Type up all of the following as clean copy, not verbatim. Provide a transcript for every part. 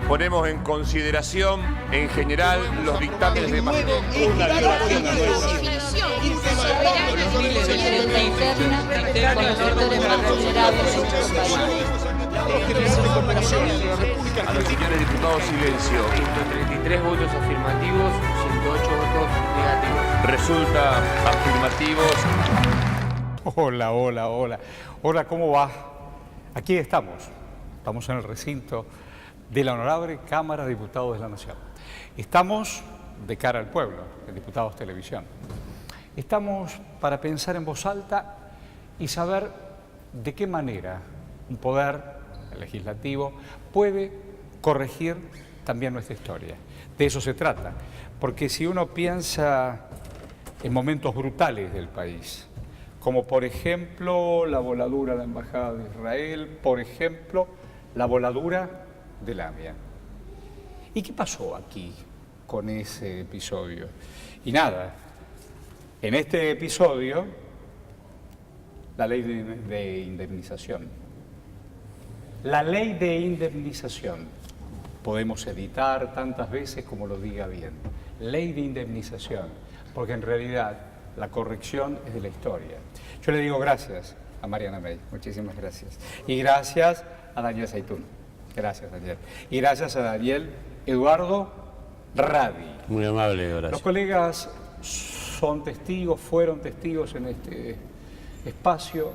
Ponemos en consideración, en general, los dictámenes de interna con los sectores más vulnerables de nuestro país. A los señores diputados, silencio. 133 votos afirmativos, 108 votos negativos. Resulta afirmativos. Hola, hola, hola. Hola, ¿cómo va? Aquí estamos. Estamos en el recinto de la Honorable Cámara de Diputados de la Nación. Estamos de cara al pueblo, en Diputados Televisión. Estamos para pensar en voz alta y saber de qué manera un poder legislativo puede corregir también nuestra historia. De eso se trata, porque si uno piensa en momentos brutales del país, como por ejemplo la voladura de la Embajada de Israel, por ejemplo la voladura de Lamia. ¿Y qué pasó aquí con ese episodio? Y nada, en este episodio, la ley de indemnización. La ley de indemnización. Podemos editar tantas veces como lo diga bien. Ley de indemnización, porque en realidad la corrección es de la historia. Yo le digo gracias a Mariana May, muchísimas gracias. Y gracias a Daniel Zaitún. Gracias, Daniel. Y gracias a Daniel Eduardo Radi. Muy amable, gracias. Los colegas son testigos, fueron testigos en este espacio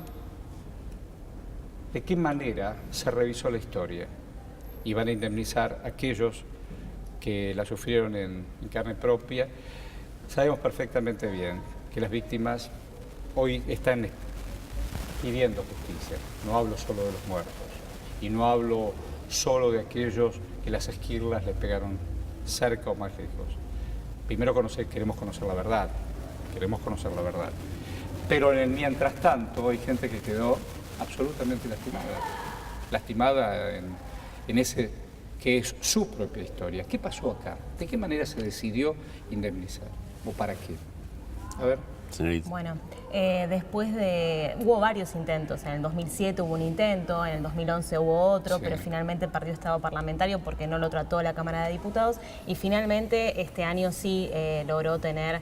de qué manera se revisó la historia y van a indemnizar a aquellos que la sufrieron en carne propia. Sabemos perfectamente bien que las víctimas hoy están pidiendo justicia. No hablo solo de los muertos y no hablo solo de aquellos que las esquirlas les pegaron cerca o más lejos. Primero queremos conocer la verdad, Pero en el mientras tanto hay gente que quedó absolutamente lastimada en ese que es su propia historia. ¿Qué pasó acá? ¿De qué manera se decidió indemnizar? ¿O para qué? A ver. Señorita. Bueno, hubo varios intentos. En el 2007 hubo un intento, en el 2011 hubo otro, sí, pero finalmente perdió estado parlamentario porque no lo trató la Cámara de Diputados y finalmente este año sí logró tener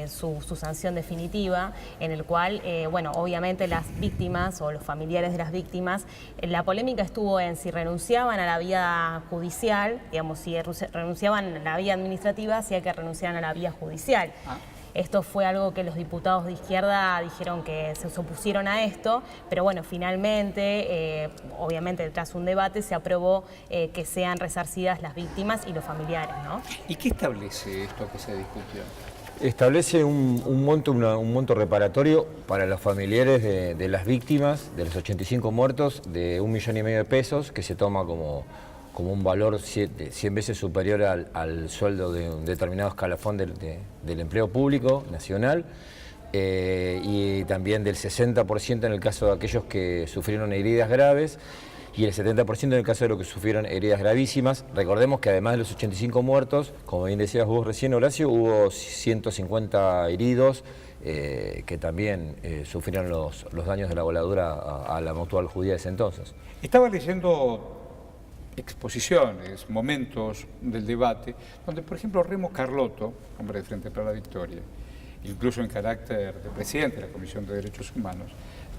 su sanción definitiva, en el cual, bueno, obviamente las víctimas o los familiares de las víctimas, la polémica estuvo en si renunciaban a la vía judicial, digamos, si renunciaban a la vía administrativa, si hay que renunciar a la vía judicial. Esto fue algo que los diputados de izquierda dijeron que se opusieron a esto, pero bueno, finalmente, obviamente tras un debate, se aprobó que sean resarcidas las víctimas y los familiares, ¿no? ¿Y qué establece esto que se discutió? Establece un monto reparatorio para los familiares de las víctimas, de los 85 muertos, de 1,5 millones de pesos, que se toma como un valor 100 veces superior al sueldo de un determinado escalafón del empleo público nacional, y también del 60% en el caso de aquellos que sufrieron heridas graves y el 70% en el caso de los que sufrieron heridas gravísimas. Recordemos que además de los 85 muertos, como bien decías vos recién, Horacio, hubo 150 heridos que también sufrieron los daños de la voladura a la mutual judía de ese entonces. Estaba leyendo exposiciones, momentos del debate, donde por ejemplo Remo Carlotto, hombre de Frente para la Victoria, incluso en carácter de presidente de la Comisión de Derechos Humanos,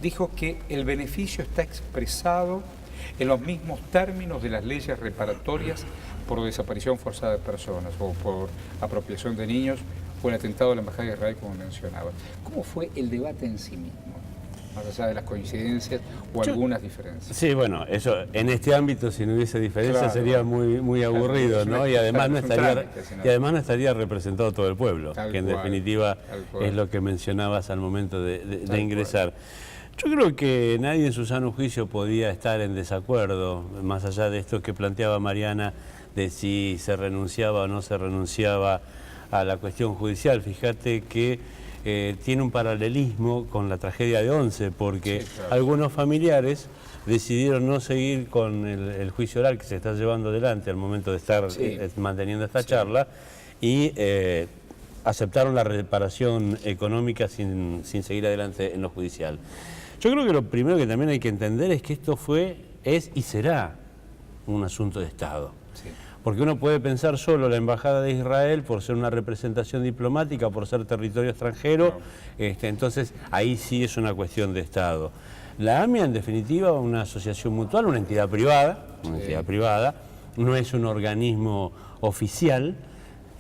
dijo que el beneficio está expresado en los mismos términos de las leyes reparatorias por desaparición forzada de personas o por apropiación de niños o el atentado de la Embajada de Israel, como mencionaba. ¿Cómo fue el debate en sí mismo? Más allá de las coincidencias o algunas diferencias. Sí, bueno, eso en este ámbito, si no hubiese diferencias, claro, sería muy aburrido, ¿no? Y además no estaría representado todo el pueblo, que en definitiva es lo que mencionabas al momento de ingresar. Yo creo que nadie en su sano juicio podía estar en desacuerdo, más allá de esto que planteaba Mariana, de si se renunciaba o no se renunciaba a la cuestión judicial. Fíjate que tiene un paralelismo con la tragedia de Once, porque sí, claro, algunos familiares decidieron no seguir con el juicio oral que se está llevando adelante al momento de estar manteniendo esta charla y aceptaron la reparación económica sin seguir adelante en lo judicial. Yo creo que lo primero que también hay que entender es que esto es y será un asunto de Estado. Sí. Porque uno puede pensar solo la Embajada de Israel por ser una representación diplomática, por ser territorio extranjero, entonces ahí sí es una cuestión de Estado. La AMIA, en definitiva, una asociación mutual, una entidad privada, no es un organismo oficial,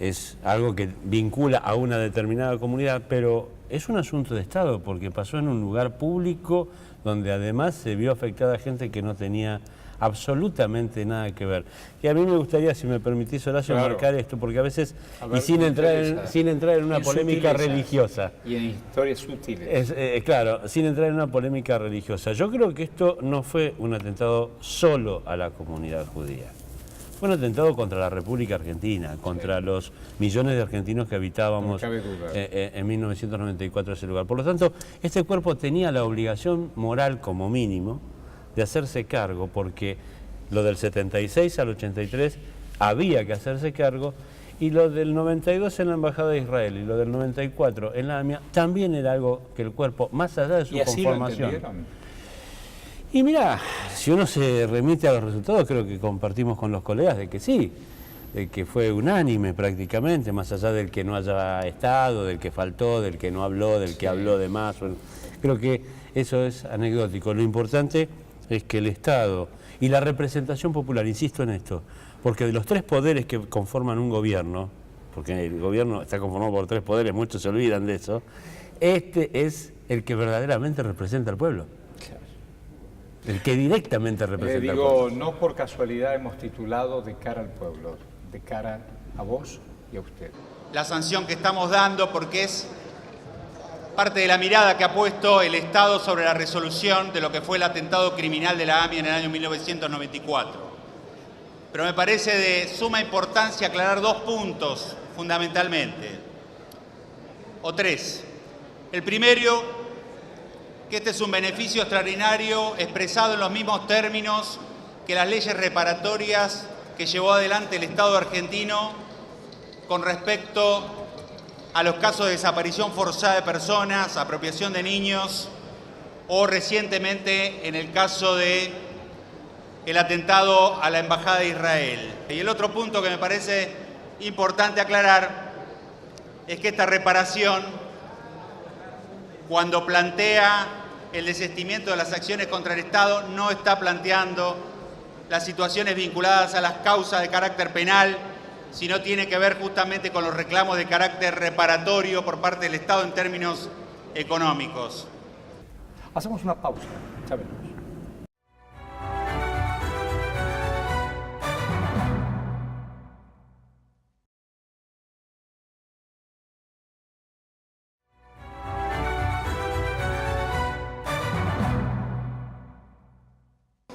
es algo que vincula a una determinada comunidad, pero es un asunto de Estado, porque pasó en un lugar público donde además se vio afectada gente que no tenía absolutamente nada que ver. Y a mí me gustaría, si me permitís, Horacio, marcar esto, porque a veces, y sin entrar en una polémica religiosa. Y en historias sutiles. Claro, sin entrar en una polémica religiosa. Yo creo que esto no fue un atentado solo a la comunidad judía. Fue un atentado contra la República Argentina, contra los millones de argentinos que habitábamos en 1994 ese lugar. Por lo tanto, este cuerpo tenía la obligación moral, como mínimo, de hacerse cargo, porque lo del 76 al 83 había que hacerse cargo, y lo del 92 en la Embajada de Israel y lo del 94 en la AMIA también era algo que el cuerpo, más allá de su conformación. Y mirá, si uno se remite a los resultados, creo que compartimos con los colegas de que sí, de que fue unánime prácticamente, más allá del que no haya estado, del que faltó, del que no habló, del que habló de más. Creo que eso es anecdótico. Lo importante es que el Estado y la representación popular, insisto en esto, porque de los tres poderes que conforman un gobierno, porque el gobierno está conformado por tres poderes, muchos se olvidan de eso, este es el que verdaderamente representa al pueblo. El que directamente representa al pueblo. No por casualidad hemos titulado De cara al pueblo, de cara a vos y a usted. La sanción que estamos dando, porque es parte de la mirada que ha puesto el Estado sobre la resolución de lo que fue el atentado criminal de la AMIA en el año 1994. Pero me parece de suma importancia aclarar dos puntos, fundamentalmente, o tres. El primero, que este es un beneficio extraordinario expresado en los mismos términos que las leyes reparatorias que llevó adelante el Estado argentino con respecto a los casos de desaparición forzada de personas, apropiación de niños o recientemente en el caso de el atentado a la Embajada de Israel. Y el otro punto que me parece importante aclarar es que esta reparación, cuando plantea el desistimiento de las acciones contra el Estado, no está planteando las situaciones vinculadas a las causas de carácter penal, sino tiene que ver justamente con los reclamos de carácter reparatorio por parte del Estado en términos económicos. Hacemos una pausa, ya venimos.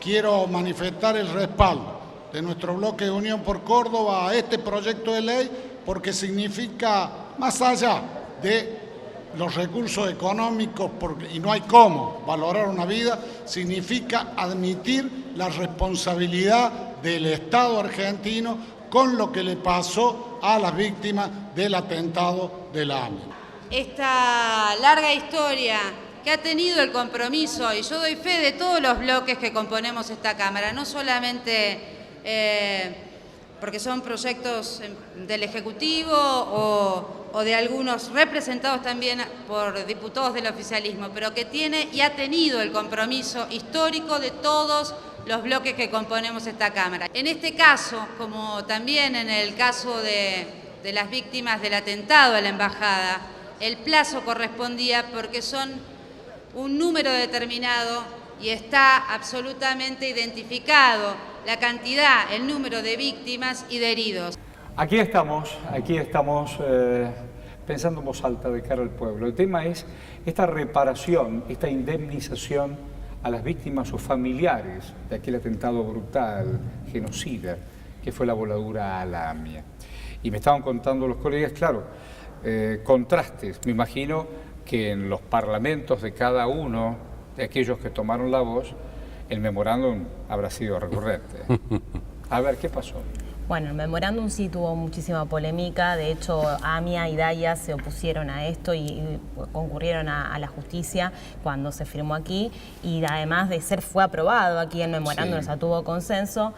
Quiero manifestar el respaldo de nuestro bloque de Unión por Córdoba a este proyecto de ley, porque significa, más allá de los recursos económicos, y no hay cómo valorar una vida, significa admitir la responsabilidad del Estado argentino con lo que le pasó a las víctimas del atentado de la AMIA. Esta larga historia que ha tenido el compromiso, y yo doy fe de todos los bloques que componemos esta Cámara, no solamente porque son proyectos del Ejecutivo o de algunos representados también por diputados del oficialismo, pero que tiene y ha tenido el compromiso histórico de todos los bloques que componemos esta Cámara. En este caso, como también en el caso de las víctimas del atentado a la Embajada, el plazo correspondía porque son un número determinado y está absolutamente identificado la cantidad, el número de víctimas y de heridos. Aquí estamos pensando en voz alta de cara al pueblo. El tema es esta reparación, esta indemnización a las víctimas o familiares de aquel atentado brutal, genocida, que fue la voladura a la AMIA. Y me estaban contando los colegas, claro, contrastes. Me imagino que en los parlamentos de cada uno de aquellos que tomaron la voz, el memorándum habrá sido recurrente. A ver, ¿qué pasó? Bueno, el memorándum sí tuvo muchísima polémica. De hecho, AMIA y DAIA se opusieron a esto y concurrieron a la justicia cuando se firmó aquí. Y además de ser, fue aprobado aquí el memorándum, o sea, tuvo consenso.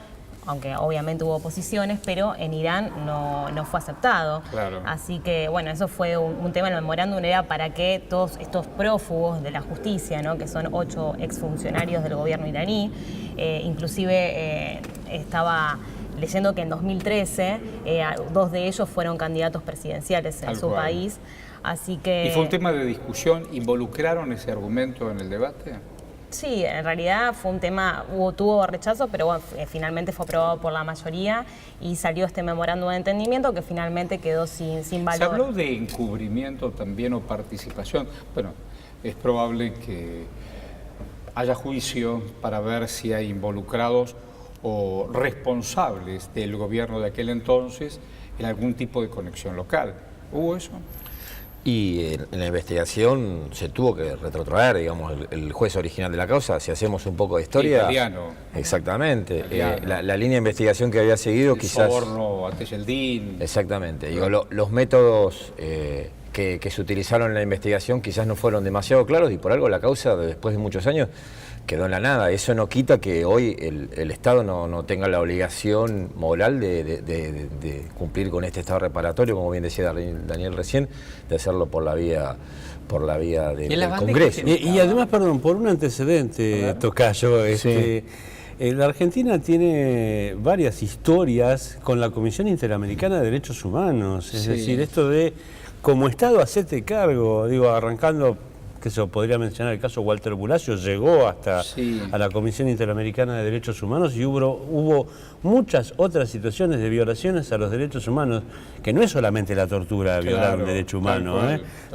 aunque obviamente hubo oposiciones, pero en Irán no fue aceptado. Claro. Así que, bueno, eso fue un tema en el memorándum, era para que todos estos prófugos de la justicia, ¿no?, que son 8 exfuncionarios del gobierno iraní, inclusive estaba leyendo que en 2013 2 de ellos fueron candidatos presidenciales en su país. Así que... ¿Y fue un tema de discusión? ¿Involucraron ese argumento en el debate? Sí, en realidad fue un tema, tuvo rechazo, pero bueno, finalmente fue aprobado por la mayoría y salió este memorándum de entendimiento que finalmente quedó sin valor. ¿Se habló de encubrimiento también o participación? Bueno, es probable que haya juicio para ver si hay involucrados o responsables del gobierno de aquel entonces en algún tipo de conexión local. ¿Hubo eso? Y en la investigación se tuvo que retrotraer, digamos, el juez original de la causa. Si hacemos un poco de historia... Italiano. Exactamente. Italiano. La línea de investigación que había seguido, quizás... Soborno, Tejeldín. Exactamente. Digo, los métodos que se utilizaron en la investigación quizás no fueron demasiado claros y por algo la causa, después de muchos años, quedó en la nada. Eso no quita que hoy el Estado no tenga la obligación moral de cumplir con este Estado reparatorio, como bien decía Daniel recién, de hacerlo por la vía del Congreso. Y además, perdón, por un antecedente, Tocayo, la Argentina tiene varias historias con la Comisión Interamericana de Derechos Humanos, es decir, esto de como Estado hacete cargo, digo, arrancando... que se podría mencionar el caso Walter Bulacio, llegó hasta a la Comisión Interamericana de Derechos Humanos y hubo muchas otras situaciones de violaciones a los derechos humanos, que no es solamente la tortura violar un derecho humano,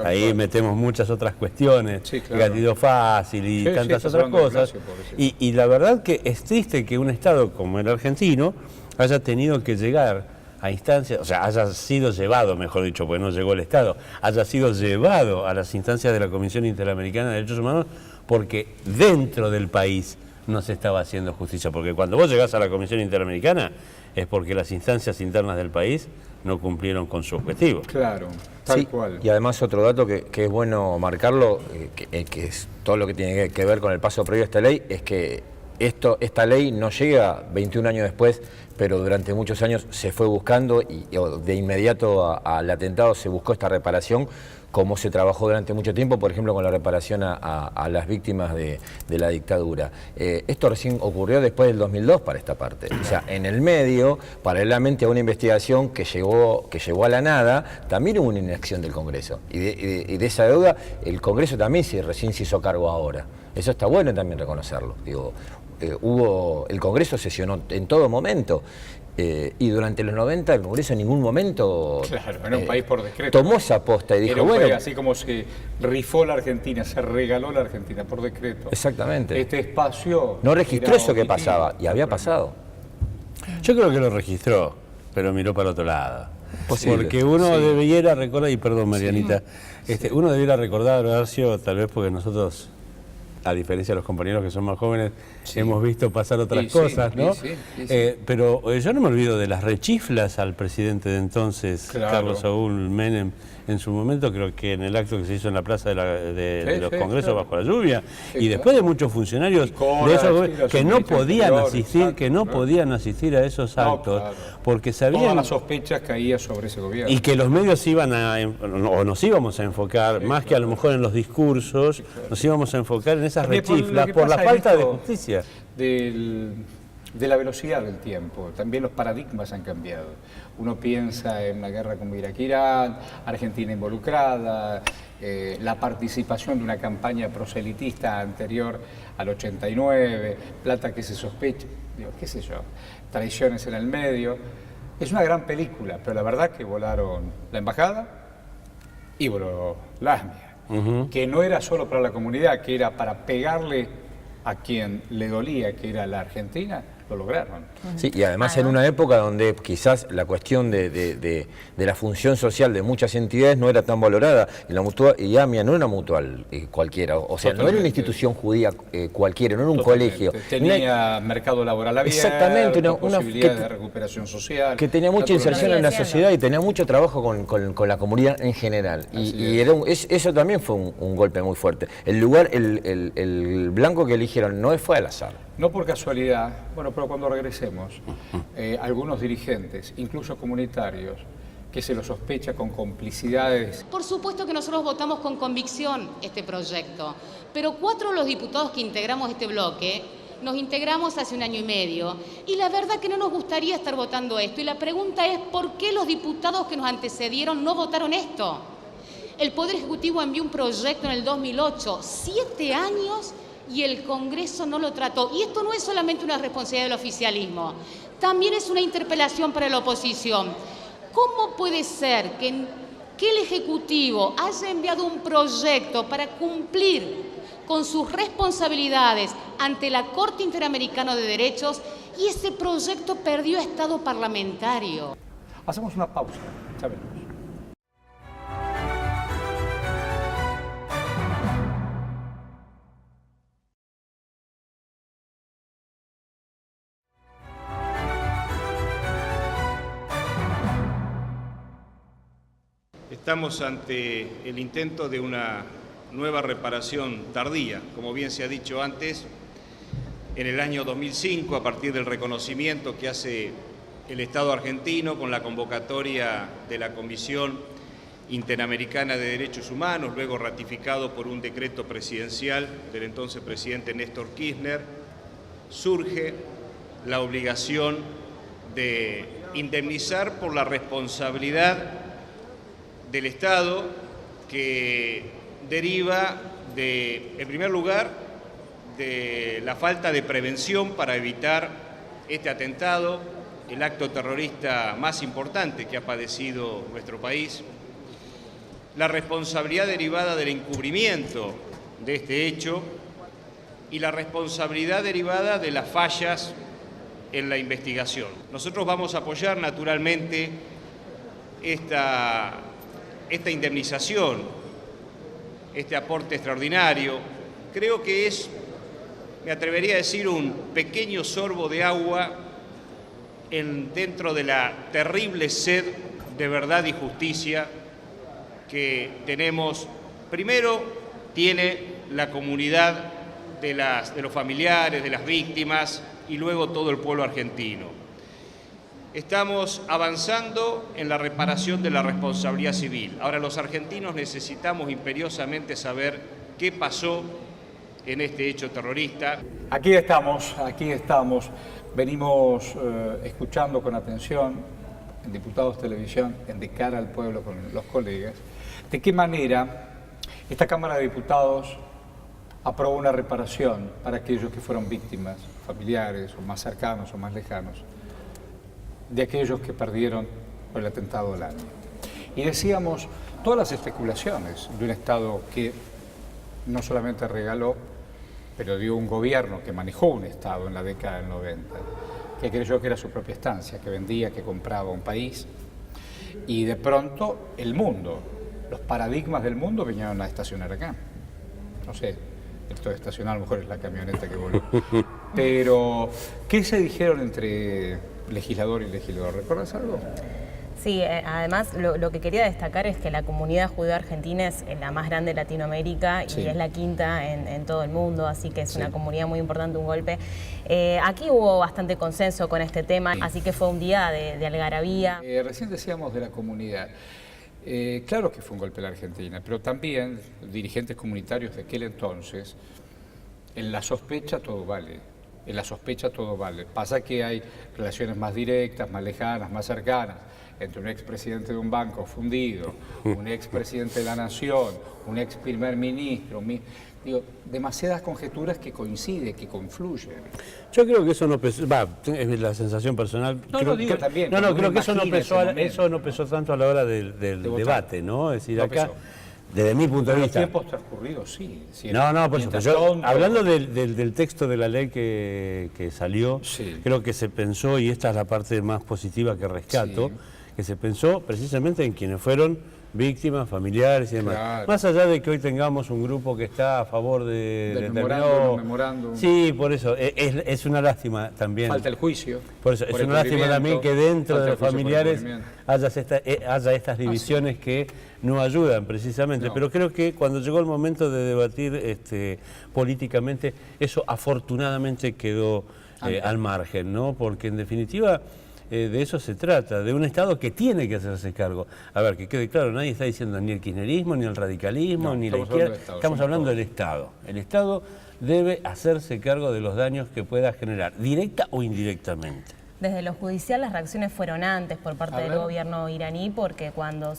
ahí metemos muchas otras cuestiones, gatillo fácil y tantas otras cosas, y la verdad que es triste que un Estado como el argentino haya tenido que llegar a instancias, o sea, haya sido llevado, mejor dicho, porque no llegó el Estado, haya sido llevado a las instancias de la Comisión Interamericana de Derechos Humanos porque dentro del país no se estaba haciendo justicia. Porque cuando vos llegás a la Comisión Interamericana es porque las instancias internas del país no cumplieron con su objetivo. Claro, tal cual. Y además otro dato que es bueno marcarlo, que es todo lo que tiene que ver con el paso previo a esta ley, es que esta ley no llega 21 años después, pero durante muchos años se fue buscando y de inmediato al atentado se buscó esta reparación, como se trabajó durante mucho tiempo, por ejemplo, con la reparación a las víctimas de la dictadura. Esto recién ocurrió después del 2002 para esta parte. O sea, en el medio, paralelamente a una investigación que llegó a la nada, también hubo una inacción del Congreso. Y de esa deuda, el Congreso también recién se hizo cargo ahora. Eso está bueno también reconocerlo. Digo, el Congreso sesionó en todo momento. Y durante los 90 el Congreso en ningún momento era un país por decreto, tomó esa posta y dijo, era un bueno... país, así como se rifó la Argentina, se regaló la Argentina por decreto. Exactamente. Este espacio... No registró eso que pasaba, y había pasado. Yo creo que lo registró, pero miró para otro lado. Posible. Porque uno debiera recordar, y perdón Marianita, uno debiera recordar, Horacio, tal vez porque nosotros... a diferencia de los compañeros que son más jóvenes, hemos visto pasar otras cosas, ¿no? Pero yo no me olvido de las rechiflas al presidente de entonces, Carlos Saúl Menem, en su momento, creo que en el acto que se hizo en la plaza de los congresos bajo la lluvia, y después de muchos funcionarios de esos que no podían asistir a esos actos, porque sabían... Todas las sospechas caían sobre ese gobierno. Y que los medios iban o nos íbamos a enfocar, más que a lo mejor en los discursos, nos íbamos a enfocar en esas rechiflas por la falta de justicia. De la velocidad del tiempo, también los paradigmas han cambiado. Uno piensa en una guerra como Irak-Irán, Argentina involucrada, la participación de una campaña proselitista anterior al 89, plata que se sospecha, qué sé yo, traiciones en el medio. Es una gran película, pero la verdad que volaron la embajada y voló la AMIA, que no era solo para la comunidad, que era para pegarle a quien le dolía, que era la Argentina. Lo lograron. Sí, y además en una época donde quizás la cuestión de la función social de muchas entidades no era tan valorada, y AMIA no era una mutual cualquiera, o sea, no era una institución judía cualquiera, no era un colegio. Tenía mercado laboral abierto, exactamente, posibilidades de recuperación social. Que tenía mucha inserción en la sociedad y tenía mucho trabajo con la comunidad en general. Y eso también fue un golpe muy fuerte. El lugar, el blanco que eligieron no fue al azar. No por casualidad, bueno, pero cuando regresemos, algunos dirigentes, incluso comunitarios, que se lo sospecha con complicidades. Por supuesto que nosotros votamos con convicción este proyecto, pero 4 de los diputados que integramos este bloque, nos integramos hace 1 año y medio, y la verdad que no nos gustaría estar votando esto, y la pregunta es, ¿por qué los diputados que nos antecedieron no votaron esto? El Poder Ejecutivo envió un proyecto en el 2008, 7 años, y el Congreso no lo trató. Y esto no es solamente una responsabilidad del oficialismo, también es una interpelación para la oposición. ¿Cómo puede ser que el Ejecutivo haya enviado un proyecto para cumplir con sus responsabilidades ante la Corte Interamericana de Derechos y ese proyecto perdió estado parlamentario? Hacemos una pausa, ya veremos. Estamos ante el intento de una nueva reparación tardía, como bien se ha dicho antes, en el año 2005, a partir del reconocimiento que hace el Estado argentino con la convocatoria de la Comisión Interamericana de Derechos Humanos, luego ratificado por un decreto presidencial del entonces presidente Néstor Kirchner, surge la obligación de indemnizar por la responsabilidad del Estado que deriva en primer lugar, de la falta de prevención para evitar este atentado, el acto terrorista más importante que ha padecido nuestro país, la responsabilidad derivada del encubrimiento de este hecho y la responsabilidad derivada de las fallas en la investigación. Nosotros vamos a apoyar naturalmente esta indemnización, este aporte extraordinario. Creo que es, me atrevería a decir, un pequeño sorbo de agua dentro de la terrible sed de verdad y justicia que tenemos. Primero tiene la comunidad de los familiares, de las víctimas, y luego todo el pueblo argentino. Estamos avanzando en la reparación de la responsabilidad civil. Ahora, los argentinos necesitamos imperiosamente saber qué pasó en este hecho terrorista. Aquí estamos. Venimos escuchando con atención en Diputados Televisión, en De Cara al Pueblo con los colegas, de qué manera esta Cámara de Diputados aprobó una reparación para aquellos que fueron víctimas, familiares o más cercanos o más lejanos, de aquellos que perdieron por el atentado del año. Y decíamos, todas las especulaciones de un Estado que no solamente regaló, pero dio un gobierno que manejó un Estado en la década del 90, que creyó que era su propia estancia, que vendía, que compraba un país, y de pronto el mundo, los paradigmas del mundo vinieron a estacionar acá. No sé, esto de estacionar a lo mejor es la camioneta que voló. Pero, ¿qué se dijeron entre legislador y legislador? ¿Recuerdas algo? Sí, además lo que quería destacar es que la comunidad judía argentina es la más grande de Latinoamérica y es la quinta en todo el mundo, así que es una comunidad muy importante, un golpe. Aquí hubo bastante consenso con este tema, así que fue un día de algarabía. Recién decíamos de la comunidad. Claro que fue un golpe a la Argentina, pero también dirigentes comunitarios de aquel entonces, en la sospecha todo vale. En la sospecha todo vale. Pasa que hay relaciones más directas, más lejanas, más cercanas, entre un expresidente de un banco fundido, un expresidente de la Nación, un ex primer ministro, digo, demasiadas conjeturas que coinciden, que confluyen. Yo creo que eso no pesó, es la sensación personal. Creo que eso no pesó tanto a la hora del debate, ¿no? Es decir, no acá, pesó. desde mi punto de vista. En los tiempos transcurridos, sí. Por eso. Hablando del texto de la ley que salió, creo que se pensó, y esta es la parte más positiva que rescato, que se pensó precisamente en quienes fueron víctimas, familiares y demás. Claro. Más allá de que hoy tengamos un grupo que está a favor de Del determinado... memorándum. Sí, por eso, es una lástima también. Falta el juicio. Por eso, es una lástima también que dentro de los familiares haya estas divisiones que no ayudan precisamente. No. Pero creo que cuando llegó el momento de debatir políticamente, eso afortunadamente quedó al margen, ¿no? Porque en definitiva... de eso se trata, de un Estado que tiene que hacerse cargo. A ver, que quede claro, nadie está diciendo ni el kirchnerismo, ni el radicalismo, ni la izquierda. Estamos hablando del Estado. El Estado debe hacerse cargo de los daños que pueda generar, directa o indirectamente. Desde lo judicial las reacciones fueron antes por parte del gobierno iraní, porque cuando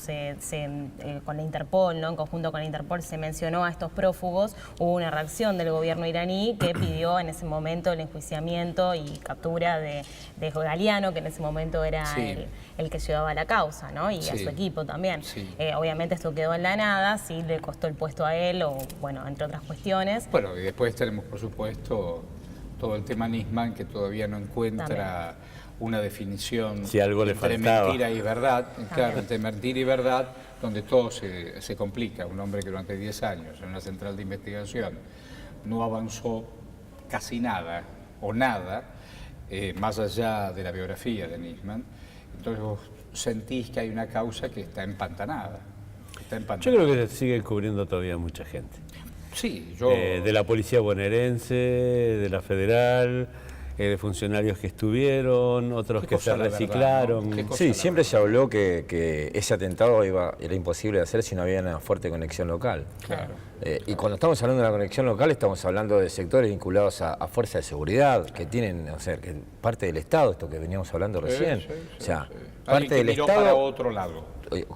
con la Interpol, ¿no? En conjunto con la Interpol se mencionó a estos prófugos, hubo una reacción del gobierno iraní que pidió en ese momento el enjuiciamiento y captura de Galiano, que en ese momento era el que llevaba la causa, ¿no? Y a su equipo también. Obviamente esto quedó en la nada, sí le costó el puesto a él, o bueno, entre otras cuestiones. Bueno, y después tenemos, por supuesto, todo el tema Nisman, que todavía no encuentra una definición si algo le entre faltaba. Mentira y verdad, claro, entre mentira y verdad, donde todo se complica. Un hombre que durante 10 años en una central de investigación no avanzó casi nada, o nada, más allá de la biografía de Nisman. Entonces vos sentís que hay una causa que está empantanada. Yo creo que se sigue cubriendo todavía mucha gente. Sí, yo... de la policía bonaerense, de la federal, de funcionarios que estuvieron, otros que se reciclaron. Verdad, ¿no? Sí, siempre se habló que ese atentado era imposible de hacer si no había una fuerte conexión local. Claro. Y cuando estamos hablando de la conexión local, estamos hablando de sectores vinculados a fuerzas de seguridad, que tienen, o sea, que parte del Estado, esto que veníamos hablando recién. O sea, parte del miró Estado... para otro lado.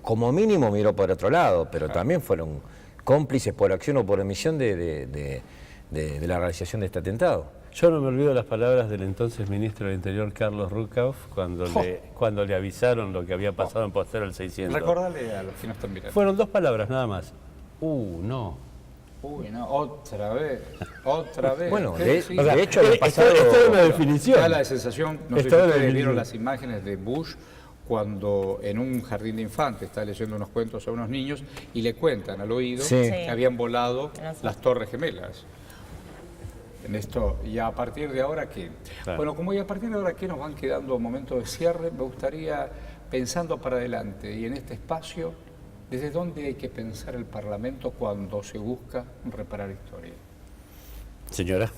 Como mínimo miró por otro lado, pero también fueron cómplices por acción o por omisión de la realización de este atentado. Yo no me olvido las palabras del entonces ministro del Interior, Carlos Ruckhoff, cuando le avisaron lo que había pasado en Postero el 600. Recordale a los que no están mirando. Fueron 2 palabras nada más. No. Uy, no, otra vez. Bueno, de hecho, el pasado... Esto es una definición. Da la sensación, no sé si ustedes vieron las imágenes de Bush cuando en un jardín de infantes está leyendo unos cuentos a unos niños y le cuentan al oído que habían volado las Torres Gemelas. En esto, y a partir de ahora, ¿qué? Claro. Bueno, como y a partir de ahora, ¿qué nos van quedando momentos de cierre? Me gustaría, pensando para adelante y en este espacio, ¿desde dónde hay que pensar el Parlamento cuando se busca reparar historia? Señora.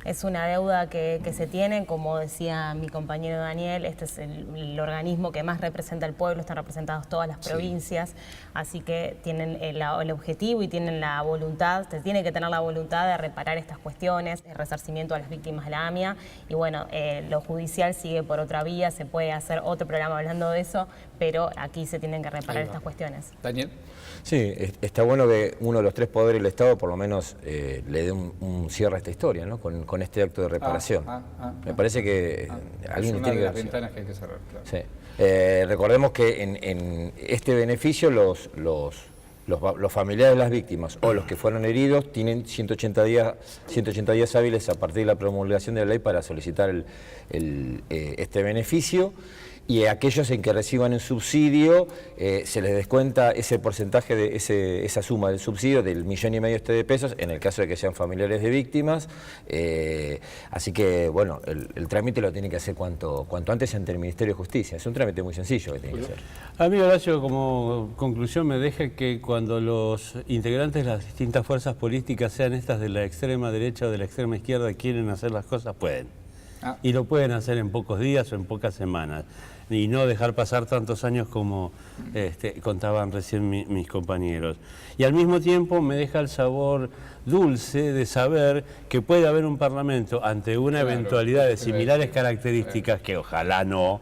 Es una deuda que se tiene, como decía mi compañero Daniel, este es el organismo que más representa al pueblo, están representadas todas las provincias, así que tienen el objetivo y tienen la voluntad, se tiene que tener la voluntad de reparar estas cuestiones, el resarcimiento a las víctimas de la AMIA, y bueno, lo judicial sigue por otra vía, se puede hacer otro programa hablando de eso, pero aquí se tienen que reparar estas cuestiones. Daniel. Sí, está bueno que uno de los 3 poderes del Estado por lo menos le dé un cierre a esta historia, ¿no? Con este acto de reparación. Me parece que alguien es una tiene de que... las ventanas que hay que cerrar, claro. Sí. Recordemos que en este beneficio los familiares de las víctimas o los que fueron heridos tienen 180 días hábiles a partir de la promulgación de la ley para solicitar este beneficio. Y a aquellos en que reciban un subsidio se les descuenta ese porcentaje de esa suma del subsidio del 1,5 millones de pesos en el caso de que sean familiares de víctimas. Así que, bueno, el trámite lo tiene que hacer cuanto antes ante el Ministerio de Justicia. Es un trámite muy sencillo que tiene que hacer. A mí, Horacio, como conclusión me deja que cuando los integrantes de las distintas fuerzas políticas, sean estas de la extrema derecha o de la extrema izquierda, quieren hacer las cosas, pueden. Y lo pueden hacer en pocos días o en pocas semanas. Y no dejar pasar tantos años como contaban recién mis compañeros. Y al mismo tiempo me deja el sabor dulce de saber que puede haber un Parlamento ante una eventualidad de similares características, que ojalá no,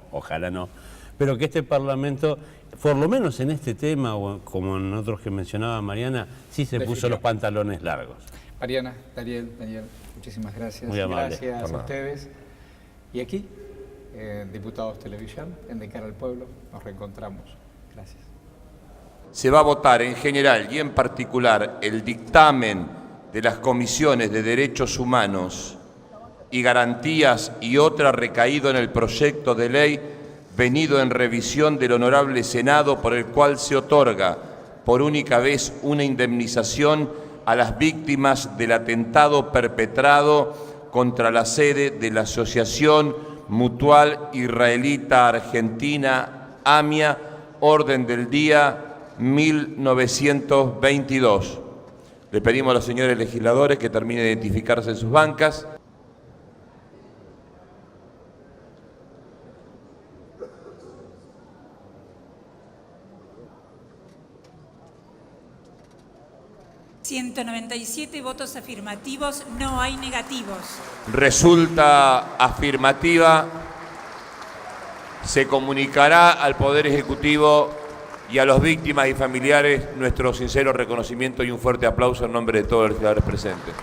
pero que este Parlamento, por lo menos en este tema, o como en otros que mencionaba Mariana, sí se puso los pantalones largos. Mariana, Daniel, muchísimas gracias. Muy amable. Gracias a ustedes. Y aquí, Diputados Televisión, en De Cara al Pueblo, nos reencontramos. Gracias. Se va a votar en general y en particular el dictamen de las comisiones de Derechos Humanos y Garantías y otra recaído en el proyecto de ley venido en revisión del Honorable Senado, por el cual se otorga por única vez una indemnización a las víctimas del atentado perpetrado contra la sede de la Asociación Mutual Israelita Argentina, AMIA, orden del día 1922. Le pedimos a los señores legisladores que terminen de identificarse en sus bancas. ...197 votos afirmativos, no hay negativos. Resulta afirmativa. Se comunicará al Poder Ejecutivo y a las víctimas y familiares nuestro sincero reconocimiento y un fuerte aplauso en nombre de todos los legisladores presentes.